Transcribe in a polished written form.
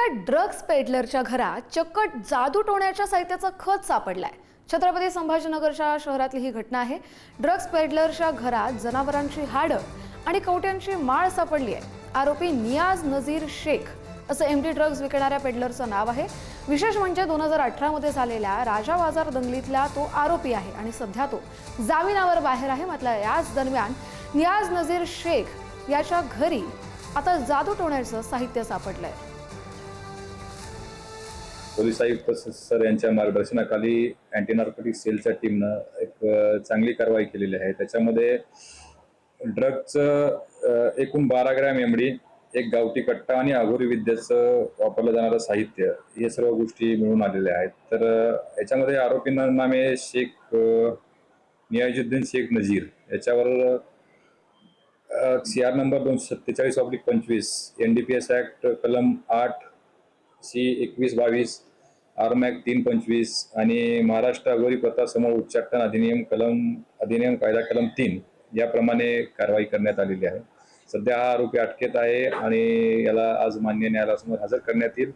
एका ड्रग्ज पेडलरच्या घरात चक्क जादूटोण्याच्या साहित्याचा खच सापडलाय। छत्रपती संभाजीनगरच्या शहरातली ही घटना आहे। ड्रग्ज पेडलरच्या घरात जनावरांची हाडं आणि कवट्यांची माळ सापडली आहे। आरोपी नियाज नजीर शेख असं एमडी ड्रग्ज विकणाऱ्या पेडलरचं नाव आहे। विशेष म्हणजे 2018 मध्ये झालेल्या राजा बाजार दंगलीतला तो आरोपी आहे आणि सध्या तो जामिनावर बाहेर आहे। मात्र याच दरम्यान नियाज नजीर शेख याच्या घरी आता जादूटोण्याचं साहित्य सापडलंय। पोलीस आयुक्त सर यांच्या मार्गदर्शनाखाली अँटी नार्कोटिक सेलच्या टीमनं एक चांगली कारवाई केलेली आहे। त्याच्यामध्ये ड्रग्जचं एकूण 12 ग्रॅम एमडी, एक गावठी कट्टा आणि अघोरी विद्येचं वापरलं जाणारं साहित्य हे सर्व गोष्टी मिळून आलेल्या आहेत। तर याच्यामध्ये आरोपींना नामे शेख नियाजुद्दीन शेख नजीर याच्यावर CR नंबर 247/25 NDPS ऍक्ट कलम 8C2122 RMAC 325 आणि महाराष्ट्र अघोरी प्रथा समूळ उच्चाटन अधिनियम कायदा कलम 3 याप्रमाणे कारवाई करण्यात आलेली आहे। सध्या हा आरोपी अटकेत आहे आणि याला आज मान्य न्यायालयासमोर हजर करण्यात येईल।